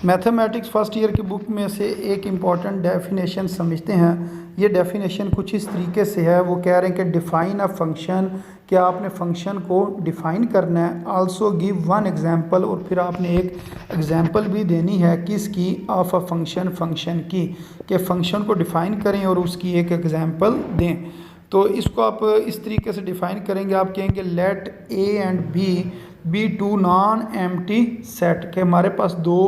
Mathematics first year की book में से एक इम्पॉर्टेंट डेफिनेशन समझते हैं। ये डेफिनेशन कुछ इस तरीके से है, वो कह रहे हैं कि डिफ़ाइन अ फंक्शन, कि आपने फंक्शन को डिफ़ाइन करना है। आल्सो गिव वन एग्जांपल, और फिर आपने एक एग्जांपल भी देनी है किसकी, ऑफ अ फंक्शन की, कि फ़ंक्शन को डिफ़ाइन करें और उसकी एक एग्जांपल दें। तो इसको आप इस तरीके से डिफ़ाइन करेंगे, आप कहेंगे let A and B two non empty set, के हमारे पास दो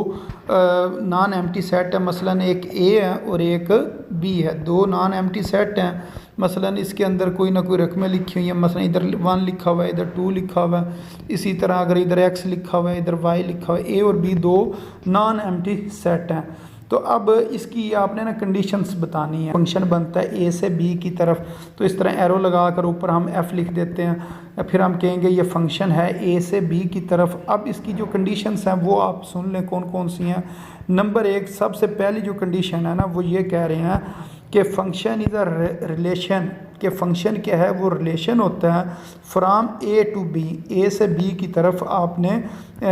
नॉन एम्प्टी सेट है। मसलन एक ए है और एक बी है, दो नॉन एम्प्टी सेट हैं। मसलन इसके अंदर कोई ना कोई रकमें लिखी हुई हैं, मसलन इधर 1 लिखा हुआ है, इधर 2 लिखा हुआ है। इसी तरह अगर इधर x लिखा हुआ है, इधर y लिखा हुआ है। ए और बी दो नॉन एम्प्टी सेट हैं। तो अब इसकी आपने ना कंडीशंस बतानी है। फंक्शन बनता है ए से बी की तरफ, तो इस तरह एरो लगा कर ऊपर हम f लिख देते हैं, फिर हम कहेंगे ये फंक्शन है ए से बी की तरफ। अब इसकी जो कंडीशंस हैं वो आप सुन लें कौन कौन सी हैं। नंबर 1, सबसे पहली जो कंडीशन है ना, वो ये कह रहे हैं कि फंक्शन इज़ अ रिलेशन, कि फंक्शन क्या है, वो रिलेशन होता है फ्राम ए टू बी, ए से बी की तरफ आपने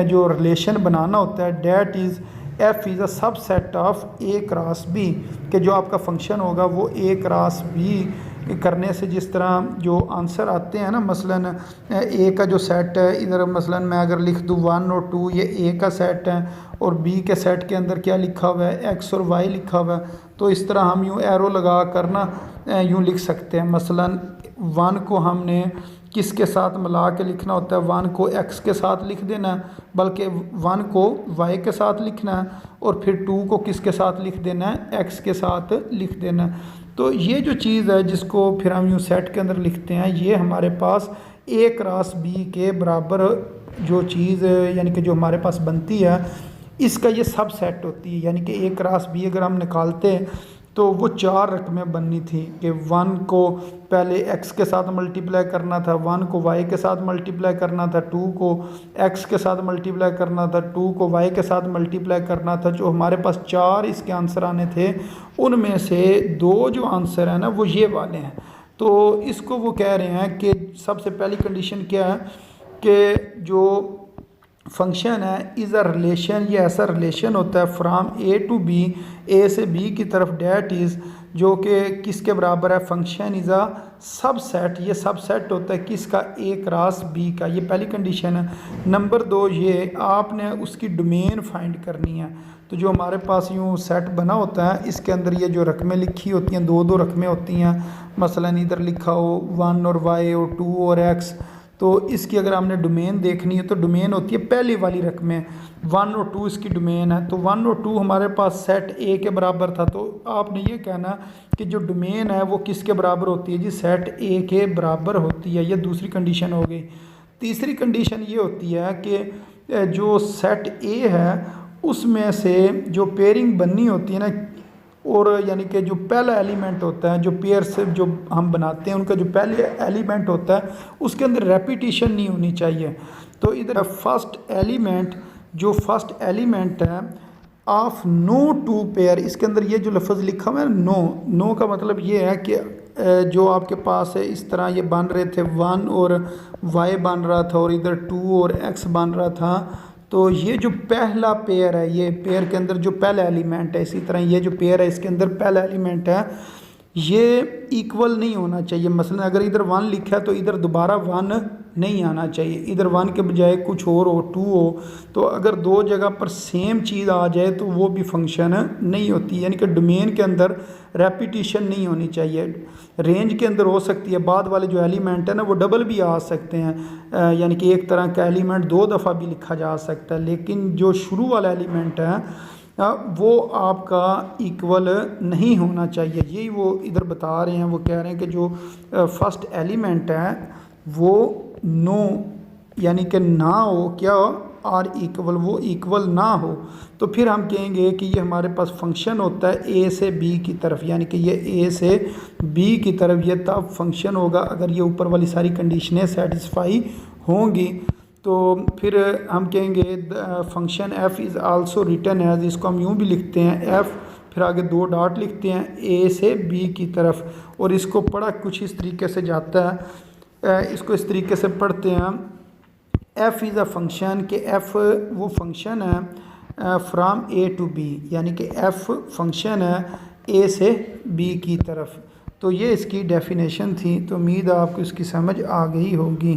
जो रिलेशन बनाना होता है। That is F is a subset of A cross B, कि जो आपका फंक्शन होगा वो ए क्रॉस बी करने से जिस तरह जो आंसर आते हैं ना, मसलन ए का जो सेट है, इधर मसलन मैं अगर लिख दूँ 1 और 2, ये ए का सेट है, और बी के सेट के अंदर क्या लिखा हुआ है, एक्स और वाई लिखा हुआ है। तो इस तरह हम यूँ एरो लगा कर ना यूँ लिख सकते हैं। मसलन 1 को हमने किसके साथ मिला के लिखना होता है, 1 को x के साथ लिख देना है, बल्कि 1 को y के साथ लिखना है, और फिर 2 को किसके साथ लिख देना है, x के साथ लिख देना है। तो ये जो चीज़ है जिसको फिर हम यूँ सेट के अंदर लिखते हैं, ये हमारे पास a क्रॉस b के बराबर जो चीज़ यानी कि जो हमारे पास बनती है, इसका ये सब सेट होती है। यानी कि a क्रॉस b अगर हम निकालते तो वो 4 रकमें बननी थी, कि 1 को पहले x के साथ मल्टीप्लाई करना था, 1 को y के साथ मल्टीप्लाई करना था, 2 को x के साथ मल्टीप्लाई करना था, 2 को y के साथ मल्टीप्लाई करना था। जो हमारे पास 4 इसके आंसर आने थे, उनमें से 2 जो आंसर है ना वो ये वाले हैं। तो इसको वो कह रहे हैं कि सबसे पहली कंडीशन क्या है, कि जो फंक्शन है इज़ अ रिलेशन, ये ऐसा रिलेशन होता है फ्राम ए टू बी, ए से बी की तरफ। डैट इज़, जो कि किसके बराबर है, फंक्शन इज़ अ सबसेट, ये सबसेट होता है किसका, ए क्रॉस बी का। ये पहली कंडीशन है। नंबर 2, ये आपने उसकी डोमेन फाइंड करनी है। तो जो हमारे पास यूँ सेट बना होता है, इसके अंदर ये जो रकमें लिखी होती हैं, 2 रकमें होती हैं। मसलन इधर लिखा हो 1 और y और 2 और x, तो इसकी अगर हमने डोमेन देखनी है तो डोमेन होती है पहली वाली रकमें, 1 और 2 इसकी डोमेन है। तो 1 और 2 हमारे पास सेट ए के बराबर था, तो आपने ये कहना कि जो डोमेन है वो किसके बराबर होती है जी, सेट ए के बराबर होती है। ये दूसरी कंडीशन हो गई। तीसरी कंडीशन ये होती है कि जो सेट ए है उसमें से जो पेयरिंग बननी होती है ना, और यानी कि जो पहला एलिमेंट होता है, जो पेयर से जो हम बनाते हैं, उनका जो पहले एलिमेंट होता है उसके अंदर रेपिटिशन नहीं होनी चाहिए। तो इधर फर्स्ट एलिमेंट, जो फर्स्ट एलिमेंट है ऑफ नो टू पेयर, इसके अंदर ये जो लफ्ज़ लिखा हुआ है नो का मतलब ये है कि जो आपके पास है इस तरह ये बन रहे थे, 1 और y बन रहा था और इधर 2 और x बन रहा था। तो ये जो पहला पेयर है, ये पेयर के अंदर जो पहला एलिमेंट है, इसी तरह ये जो पेयर है इसके अंदर पहला एलिमेंट है, ये इक्वल नहीं होना चाहिए। मसलन अगर इधर 1 लिखा है तो इधर दोबारा 1 नहीं आना चाहिए, इधर 1 के बजाय कुछ और हो, 2 हो। तो अगर 2 जगह पर सेम चीज़ आ जाए तो वो भी फंक्शन नहीं होती। यानी कि डोमेन के अंदर रेपिटिशन नहीं होनी चाहिए। रेंज के अंदर हो सकती है, बाद वाले जो एलिमेंट है ना वो डबल भी आ सकते हैं, यानी कि एक तरह का एलिमेंट 2 दफ़ा भी लिखा जा सकता है। लेकिन जो शुरू वाला एलिमेंट है वो आपका इक्वल नहीं होना चाहिए। यही वो इधर बता रहे हैं। वो कह रहे हैं कि जो फर्स्ट एलिमेंट है वो नो यानी कि ना हो, क्या हो, आर इक्वल, वो इक्वल ना हो। तो फिर हम कहेंगे कि ये हमारे पास फंक्शन होता है ए से बी की तरफ, यानी कि ये ए से बी की तरफ, ये तब फंक्शन होगा अगर ये ऊपर वाली सारी कंडीशनें सेटिस्फाई होंगी। तो फिर हम कहेंगे function F is also written as, इसको हम यूँ भी लिखते हैं एफ़, फिर आगे 2 डॉट लिखते हैं ए से बी की तरफ। और इसको पढ़ा कुछ इस तरीके से जाता है, इसको इस तरीके से पढ़ते हैं, एफ़ इज़ अ फंक्शन, के एफ़ वो फंक्शन है फ्राम ए टू बी, यानी कि एफ़ फंक्शन है ए से बी की तरफ। तो ये इसकी डेफिनेशन थी। तो उम्मीद है आपको इसकी समझ आ गई होगी।